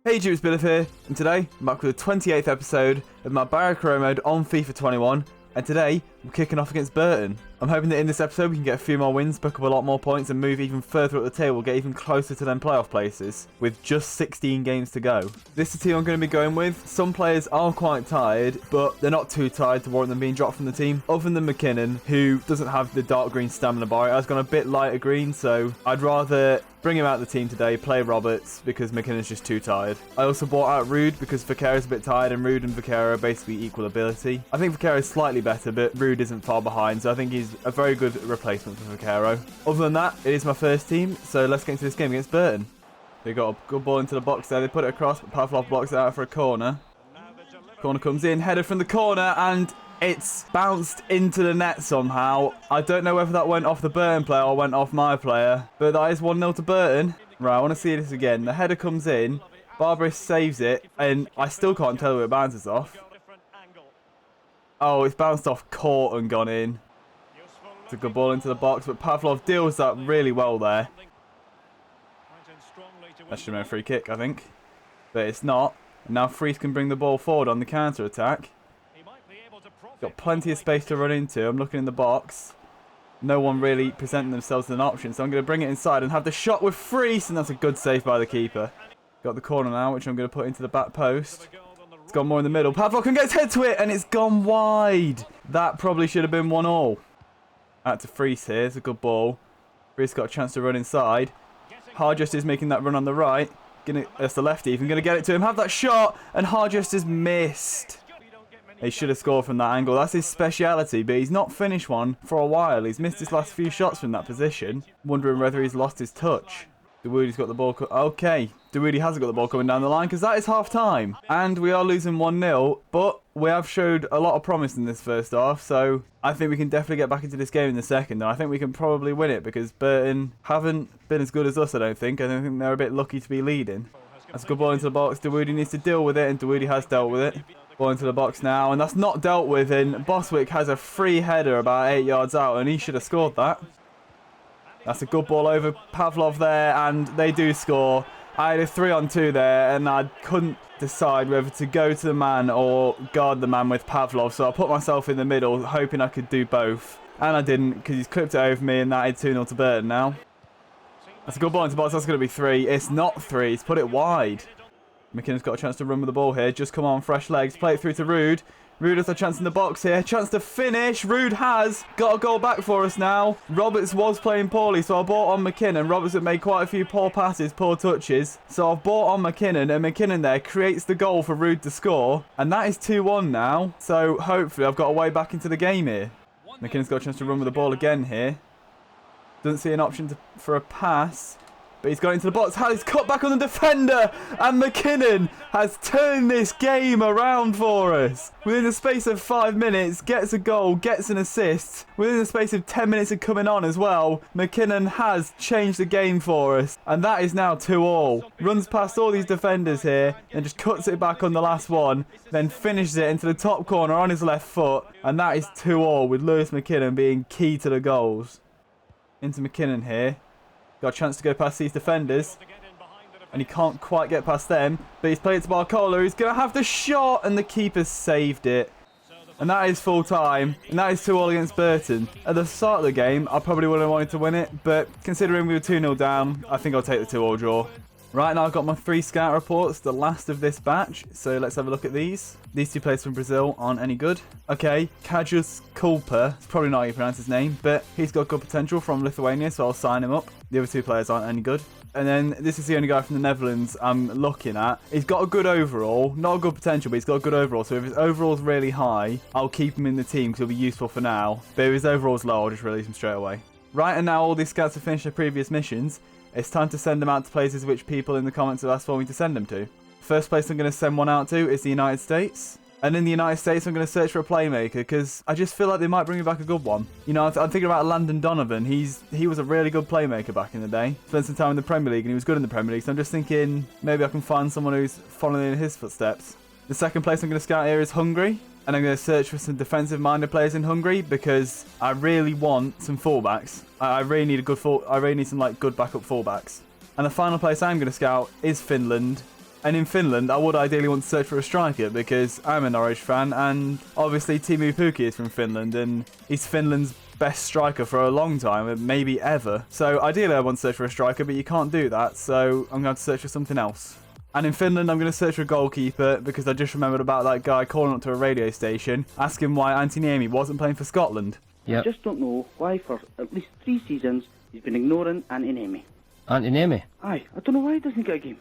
Hey, it's Billy here, and today I'm back with the 28th episode of my Barrow career mode on FIFA 21, and today I'm kicking off against Burton. I'm hoping that in this episode we can get a few more wins, pick up a lot more points, and move even further up the table, get even closer to them playoff places, with just 16 games to go. This is the team I'm going to be going with. Some players are quite tired, but they're not too tired to warrant them being dropped from the team, other than McKinnon, who doesn't have the dark green stamina bar. It has gone a bit lighter green, so I'd rather bring him out of the team today, play Roberts, because McKinnon's just too tired. I also bought out Rude because Vaquero's a bit tired, and Rude and Vaquero are basically equal ability. I think Vaquero's slightly better, but Rude isn't far behind, so I think he's a very good replacement for Vaquero. Other than that, it is my first team, so let's get into this game against Burton. They got a good ball into the box there, they put it across, but Pavlov blocks it out for a corner. Corner comes in, header from the corner, and it's bounced into the net somehow. I don't know whether that went off the Burton player or went off my player, but that is 1-0 to Burton. Right, I want to see this again. The header comes in, Barrow saves it, and I still can't tell where it bounces off. Oh, it's bounced off court and gone in. It's a good ball into the box, but Pavlov deals that really well there. That should have been a free kick, I think. But it's not. And now Fries can bring the ball forward on the counter-attack. Got plenty of space to run into. I'm looking in the box. No one really presenting themselves as an option, so I'm going to bring it inside and have the shot with Fries, and that's a good save by the keeper. Got the corner now, which I'm going to put into the back post. It's gone more in the middle. Pavlov can get his head to it, and it's gone wide. That probably should have been 1-1. Out to Fries here. It's a good ball. Fries got a chance to run inside. Harjust is making that run on the right. That's the lefty. Even going to get it to him. Have that shot, and Harjust has missed. He should have scored from that angle. That's his speciality, but he's not finished one for a while. He's missed his last few shots from that position. Wondering whether he's lost his touch. Dewoody's got the ball. Okay, Dewoody hasn't got the ball coming down the line because that is half time. And we are losing 1-0, but we have showed a lot of promise in this first half, so I think we can definitely get back into this game in the second. And I think we can probably win it because Burton haven't been as good as us, I don't think. I don't think they're a bit lucky to be leading. That's a good ball into the box. Dewoody needs to deal with it, and Dewoody has dealt with it. Ball into the box now, and that's not dealt with, and Boswick has a free header about 8 yards out, and he should have scored that. That's a good ball over Pavlov there, and they do score. I had a 3-on-2 there, and I couldn't decide whether to go to the man or guard the man with Pavlov, so I put myself in the middle, hoping I could do both. And I didn't, because he's clipped it over me, and that is 2-0 to Burton now. That's a good ball into the box. That's going to be 3. It's not 3. He's put it wide. McKinnon's got a chance to run with the ball here. Just come on, fresh legs. Play it through to Rude. Rude has a chance in the box here. Chance to finish. Rude has got a goal back for us now. Roberts was playing poorly, so I bought on McKinnon. Roberts had made quite a few poor passes, poor touches. So I've bought on McKinnon, and McKinnon there creates the goal for Rude to score. And that is 2-1 now. So hopefully I've got a way back into the game here. McKinnon's got a chance to run with the ball again here. Doesn't see an option for a pass. But he's got into the box. Has cut back on the defender. And McKinnon has turned this game around for us. Within the space of 5 minutes, gets a goal, gets an assist. Within the space of 10 minutes of coming on as well, McKinnon has changed the game for us. And that is now 2-2. Runs past all these defenders here and just cuts it back on the last one. Then finishes it into the top corner on his left foot. And that is 2-2 with Lewis McKinnon being key to the goals. Into McKinnon here. Got a chance to go past these defenders. And he can't quite get past them. But he's played it to Barcola. He's going to have the shot. And the keeper saved it. And that is full time. And that is 2-2 against Burton. At the start of the game, I probably wouldn't have wanted to win it. But considering we were 2-0 down, I think I'll take the 2-2 draw. Right, now I've got my 3 scout reports, the last of this batch. So let's have a look at these. These 2 players from Brazil aren't any good. Okay, Kajus Kulpa. It's probably not how you pronounce his name, but he's got good potential from Lithuania, so I'll sign him up. The other 2 players aren't any good. And then this is the only guy from the Netherlands I'm looking at. He's got a good overall. Not a good potential, but he's got a good overall. So if his overall's really high, I'll keep him in the team because he'll be useful for now. But if his overall's low, I'll just release him straight away. Right, and now all these scouts have finished their previous missions. It's time to send them out to places which people in the comments have asked for me to send them to. First place I'm going to send one out to is the United States. And in the United States, I'm going to search for a playmaker because I just feel like they might bring me back a good one. You know, I'm thinking about Landon Donovan. He was a really good playmaker back in the day. Spent some time in the Premier League and he was good in the Premier League. So I'm just thinking maybe I can find someone who's following in his footsteps. The second place I'm going to scout here is Hungary. And I'm going to search for some defensive-minded players in Hungary because I really want some fullbacks. I really need some good backup fullbacks. And the final place I'm going to scout is Finland. And in Finland, I would ideally want to search for a striker because I'm a Norwich fan, and obviously Teemu Pukki is from Finland, and he's Finland's best striker for a long time, maybe ever. So ideally I want to search for a striker, but you can't do that, so I'm going to search for something else. And in Finland, I'm going to search for a goalkeeper because I just remembered about that guy calling up to a radio station asking why Antti Niemi wasn't playing for Scotland. I just don't know why for at least 3 seasons he's been ignoring Antti Niemi. Antti Niemi? Aye, I don't know why he doesn't get a game.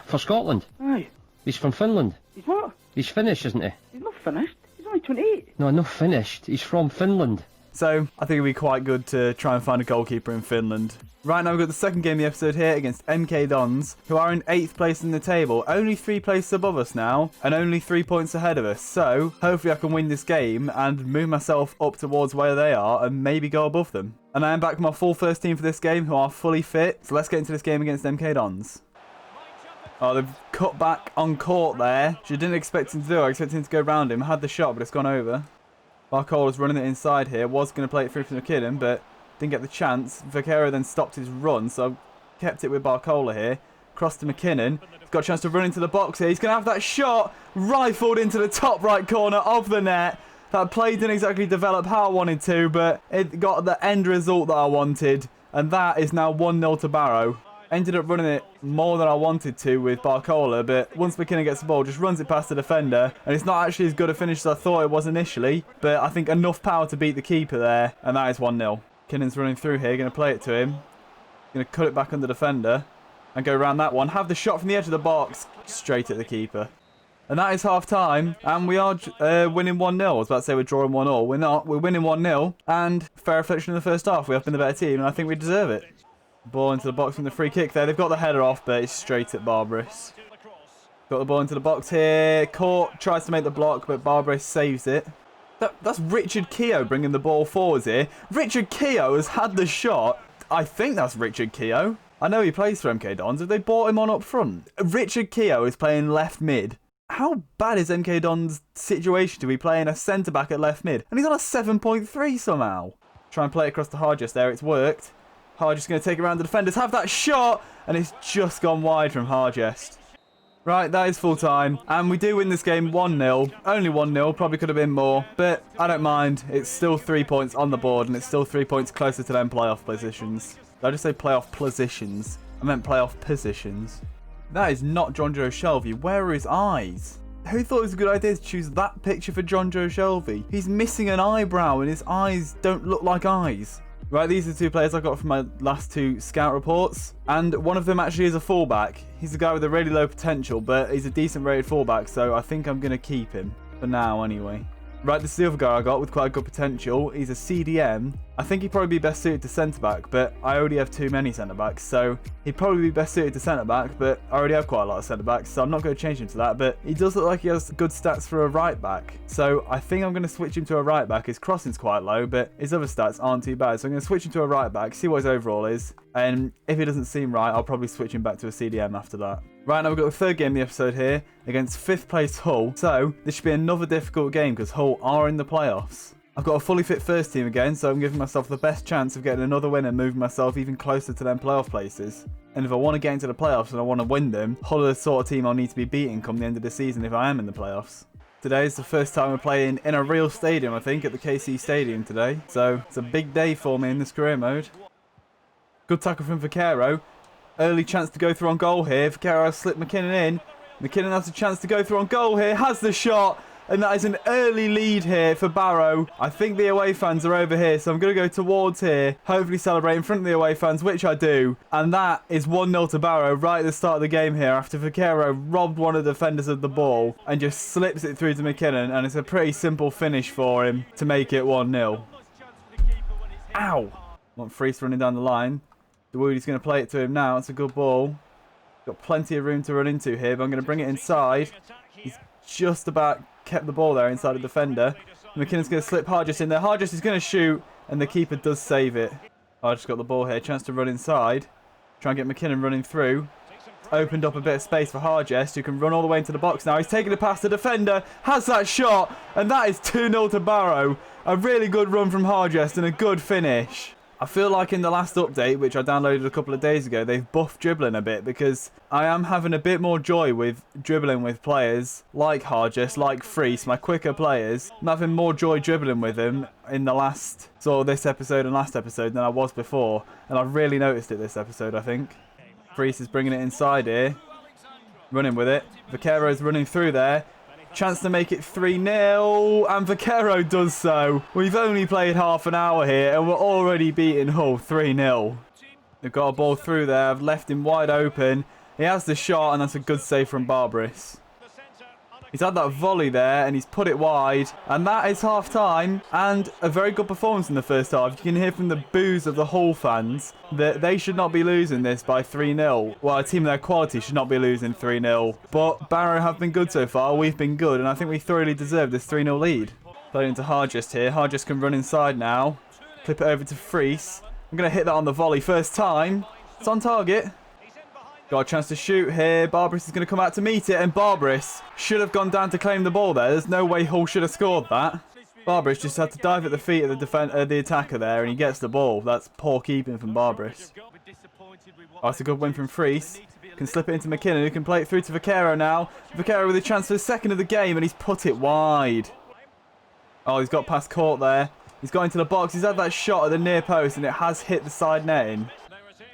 For Scotland? Aye. He's from Finland. He's what? He's Finnish, isn't he? He's not finished. He's only 28. No, not finished. He's from Finland. So, I think it'd be quite good to try and find a goalkeeper in Finland. Right now we've got the second game of the episode here against MK Dons, who are in 8th place in the table, only 3 places above us now, and only 3 points ahead of us. So, hopefully I can win this game and move myself up towards where they are and maybe go above them. And I am back with my full first team for this game, who are fully fit. So let's get into this game against MK Dons. Oh, they've cut back on court there, which I didn't expect him to do. I expected him to go around him, had the shot, but it's gone over. Barcola's running it inside here, was going to play it through to McKinnon, but didn't get the chance. Vaquero then stopped his run, so kept it with Barcola here. Crossed to McKinnon. He's got a chance to run into the box here. He's going to have that shot rifled into the top right corner of the net. That play didn't exactly develop how I wanted to, but it got the end result that I wanted. And that is now 1-0 to Barrow. Ended up running it more than I wanted to with Barcola, but once McKinnon gets the ball, just runs it past the defender, and it's not actually as good a finish as I thought it was initially, but I think enough power to beat the keeper there, and that is 1-0. McKinnon's running through here, going to play it to him, going to cut it back on the defender, and go around that one, have the shot from the edge of the box, straight at the keeper. And that is half time, and we are winning 1-0. I was about to say we're drawing 1-0. We're not, we're winning 1-0, and fair reflection in the first half. We have been the better team, and I think we deserve it. Ball into the box from the free kick there. They've got the header off, but it's straight at Barbaros. Got the ball into the box here. Court tries to make the block, but Barbaros saves it. That's Richard Keogh bringing the ball forwards here. Richard Keogh has had the shot. I think that's Richard Keogh. I know he plays for MK Dons. Have they brought him on up front? Richard Keogh is playing left mid. How bad is MK Dons' situation to be playing a centre-back at left mid? And he's on a 7.3 somehow. Try and play it across to Hargis there. It's worked. Hargis going to take it around the defenders, have that shot, and it's just gone wide from Hargis. Right, that is full time, and we do win this game 1-0. Only 1-0, probably could have been more, but I don't mind. It's still 3 points on the board, and it's still 3 points closer to them playoff positions. Did I just say playoff positions? I meant playoff positions. That is not John Joe Shelby. Where are his eyes? Who thought it was a good idea to choose that picture for John Joe Shelby? He's missing an eyebrow, and his eyes don't look like eyes. Right, these are the 2 players I got from my last 2 scout reports, and one of them actually is a fullback. He's a guy with a really low potential, but he's a decent rated fullback, so I think I'm going to keep him, for now anyway. Right, this is the other guy I got with quite good potential. He's a CDM. I think he'd probably be best suited to centre-back, but I already have too many centre-backs, so he'd probably be best suited to centre-back, but I already have quite a lot of centre-backs, so I'm not going to change him to that, but he does look like he has good stats for a right-back, so I think I'm going to switch him to a right-back. His crossing's quite low, but his other stats aren't too bad, so I'm going to switch him to a right-back, see what his overall is, and if it doesn't seem right, I'll probably switch him back to a CDM after that. Right, now we've got the third game of the episode here against 5th place Hull, so this should be another difficult game because Hull are in the playoffs. I've got a fully fit first team again, so I'm giving myself the best chance of getting another win and moving myself even closer to them playoff places. And if I want to get into the playoffs and I want to win them, Hull are the sort of team I'll need to be beating come the end of the season if I am in the playoffs. Today is the first time we're playing in a real stadium, I think, at the KC Stadium today. So it's a big day for me in this career mode. Good tackle from Vaquero. Early chance to go through on goal here. Vaquero has slipped McKinnon in. McKinnon has a chance to go through on goal here. Has the shot. And that is an early lead here for Barrow. I think the away fans are over here, so I'm going to go towards here. Hopefully celebrate in front of the away fans, which I do. And that is 1-0 to Barrow right at the start of the game here after Vaquero robbed one of the defenders of the ball and just slips it through to McKinnon. And it's a pretty simple finish for him to make it 1-0. Ow! Want Freese running down the line. Dawoody's going to play it to him now. It's a good ball. Got plenty of room to run into here, but I'm going to bring it inside. He's just about kept the ball there inside the defender. McKinnon's going to slip Hargis in there. Hargis is going to shoot, and the keeper does save it. Hargis got the ball here. Chance to run inside. Try and get McKinnon running through. Opened up a bit of space for Hargis, who can run all the way into the box now. He's taking it past the defender. Has that shot, and that is 2-0 to Barrow. A really good run from Hargis and a good finish. I feel like in the last update, which I downloaded a couple of days ago, they've buffed dribbling a bit because I am having a bit more joy with dribbling with players like Hargis, like Freese, my quicker players. I'm having more joy dribbling with them in the last, sort of this episode and last episode than I was before. And I've really noticed it this episode, I think. Freese is bringing it inside here. Running with it. Vaquero's running through there. Chance to make it 3-0, and Vaquero does so. We've only played half an hour here, and we're already beating Hull 3-0. They've got a ball through there. I've left him wide open. He has the shot, and that's a good save from Barbarous. He's had that volley there, and he's put it wide. And that is half-time, and a very good performance in the first half. You can hear from the boos of the Hull fans that they should not be losing this by 3-0. Well, a team of their quality should not be losing 3-0. But Barrow have been good so far. We've been good, and I think we thoroughly deserve this 3-0 lead. Playing into Hargis here. Hargis can run inside now. Clip it over to Freese. I'm going to hit that on the volley first time. It's on target. Got a chance to shoot here. Barbarous is going to come out to meet it, and Barbarous should have gone down to claim the ball there. There's no way Hull should have scored that. Barbarous just had to dive at the feet of the attacker there, and he gets the ball. That's poor keeping from Barbarous. Oh, that's a good win from Freese. Can slip it into McKinnon, who can play it through to Vaquero now. Vaquero with a chance for the second of the game, and he's put it wide. Oh, he's got past court there. He's got into the box. He's had that shot at the near post, and it has hit the side netting.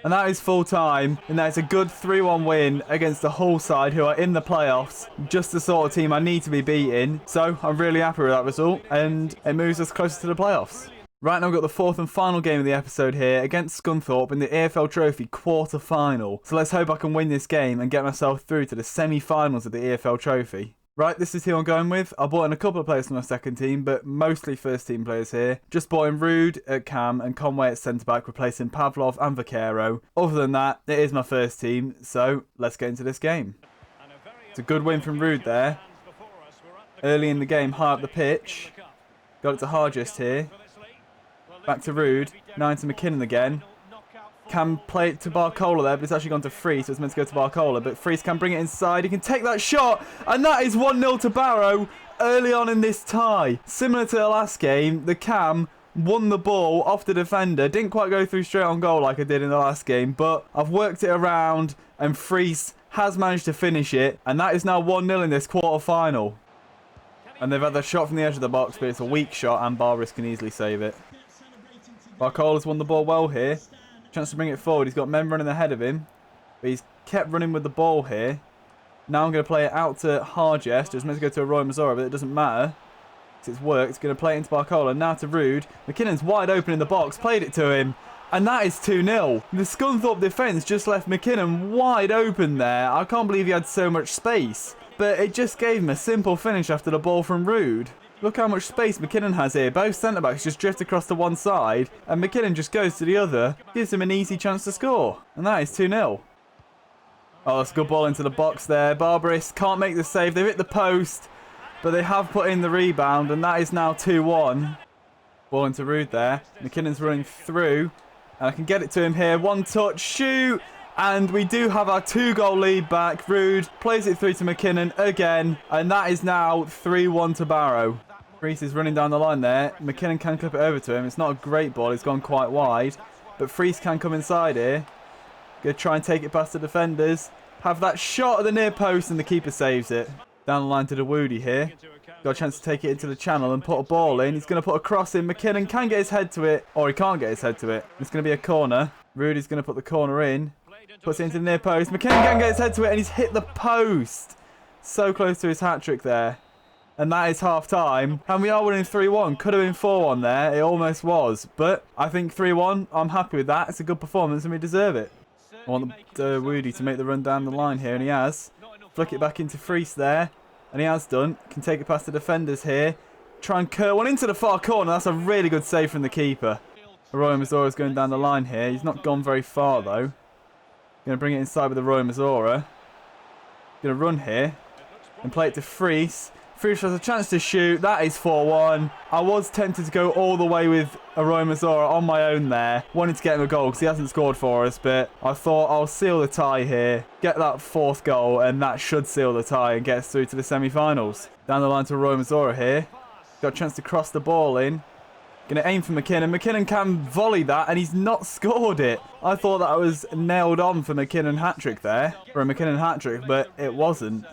And that is full time, and that is a good 3-1 win against the Hull side who are in the playoffs. Just the sort of team I need to be beating. So I'm really happy with that result, and it moves us closer to the playoffs. Right now we've got the fourth and final game of the episode here against Scunthorpe in the EFL Trophy quarter-final. So let's hope I can win this game and get myself through to the semi-finals of the EFL Trophy. Right, this is who I'm going with. I bought in a couple of players from my second team, but mostly first team players here. Just bought in Rude at cam and Conway at centre-back, replacing Pavlov and Vaquero. Other than that, it is my first team, so let's get into this game. It's a good win from Rude there. Early in the game, high up the pitch. Got it to Hargis here. Back to Rude. Now into McKinnon again. Can play it to Barcola there, but it's actually gone to Freese, so it's meant to go to Barcola. But Freese can bring it inside. He can take that shot, and that is 1-0 to Barrow early on in this tie. Similar to the last game, the Cam won the ball off the defender. Didn't quite go through straight on goal like I did in the last game, but I've worked it around, and Freese has managed to finish it. And that is now 1-0 in this quarter-final. And they've had the shot from the edge of the box, but it's a weak shot, and Barbarous can easily save it. Barcola's won the ball well here. Chance to bring it forward. He's got men running ahead of him, but he's kept running with the ball here. Now I'm going to play it out to Hargis. It's meant to go to Arroyo Mazzora, but it doesn't matter. It's worked. It's going to play it into Barcola. Now to Rude. McKinnon's wide open in the box. Played it to him. And that is 2-0. The Scunthorpe defence just left McKinnon wide open there. I can't believe he had so much space. But it just gave him a simple finish after the ball from Rude. Look how much space McKinnon has here. Both centre-backs just drift across to one side, and McKinnon just goes to the other. Gives him an easy chance to score. And that is 2-0. Oh, that's a good ball into the box there. Barbarous can't make the save. They've hit the post, but they have put in the rebound, and that is now 2-1. Ball into Rude there. McKinnon's running through, and I can get it to him here. One touch, shoot! And we do have our 2-goal lead back. Rude plays it through to McKinnon again, and that is now 3-1 to Barrow. Freese is running down the line there. McKinnon can clip it over to him. It's not a great ball. It's gone quite wide. But Freese can come inside here. Going to try and take it past the defenders. Have that shot at the near post, and the keeper saves it. Down the line to Dawoodi here. Got a chance to take it into the channel and put a ball in. He's going to put a cross in. McKinnon can get his head to it. Or he can't get his head to it. It's going to be a corner. Rudy's going to put the corner in. Puts it into the near post. McKinnon can get his head to it, and he's hit the post. So close to his hat-trick there. And that is half-time. And we are winning 3-1. Could have been 4-1 there. It almost was. But I think 3-1, I'm happy with that. It's a good performance, and we deserve it. I want Woody to make the run down the line here, and he has. Flick it back into Freese there. And he has done. Can take it past the defenders here. Try and curl one into the far corner. That's a really good save from the keeper. Arroyo Mazzora's going down the line here. He's not gone very far, though. Going to bring it inside with Arroyo Mazzora. Going to run here. And play it to Freese. Freese has a chance to shoot. That is 4-1. I was tempted to go all the way with Arroyo Mazzora on my own there. Wanted to get him a goal because he hasn't scored for us. But I thought I'll seal the tie here. Get that fourth goal, and that should seal the tie and get us through to the semi-finals. Down the line to Arroyo Mazzora here. Got a chance to cross the ball in. Going to aim for McKinnon. McKinnon can volley that, and he's not scored it. I thought that was nailed on for McKinnon hat-trick there. For a McKinnon hat-trick, but it wasn't.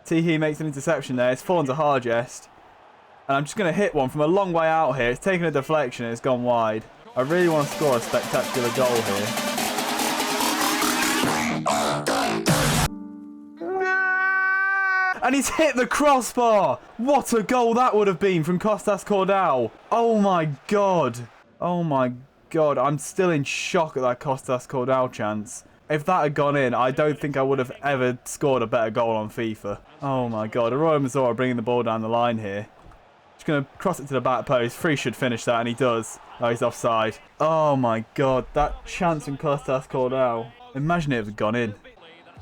Teehee makes an interception there. It's fallen to Hargest. And I'm just going to hit one from a long way out here. It's taken a deflection and it's gone wide. I really want to score a spectacular goal here. And he's hit the crossbar! What a goal that would have been from Costas Cordal. Oh my god. Oh my god. I'm still in shock at that Costas Cordal chance. If that had gone in, I don't think I would have ever scored a better goal on FIFA. Oh my god. Arroyo Mazzora bringing the ball down the line here. Just going to cross it to the back post. Free should finish that, and he does. Oh, he's offside. Oh my god. That chance from Costas Cordal. Imagine it had gone in.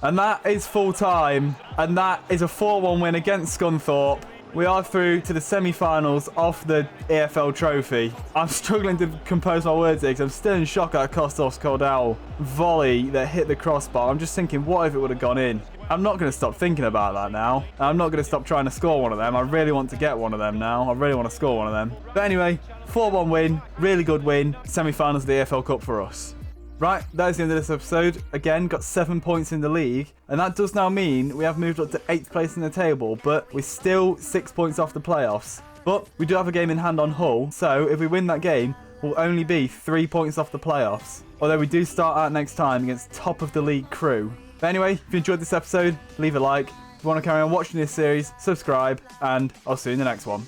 And that is full time. And that is a 4-1 win against Scunthorpe. We are through to the semi-finals of the EFL trophy. I'm struggling to compose my words here because I'm still in shock at Costas Cordal volley that hit the crossbar. I'm just thinking, what if it would have gone in? I'm not going to stop thinking about that now. I'm not going to stop trying to score one of them. I really want to get one of them now. I really want to score one of them. But anyway, 4-1 win. Really good win. Semi-finals of the EFL Cup for us. Right, that is the end of this episode. Again, got 7 points in the league. And that does now mean we have moved up to 8th place in the table, but we're still 6 points off the playoffs. But we do have a game in hand on Hull, so if we win that game, we'll only be 3 points off the playoffs. Although we do start out next time against top of the league Crew. But anyway, if you enjoyed this episode, leave a like. If you want to carry on watching this series, subscribe, and I'll see you in the next one.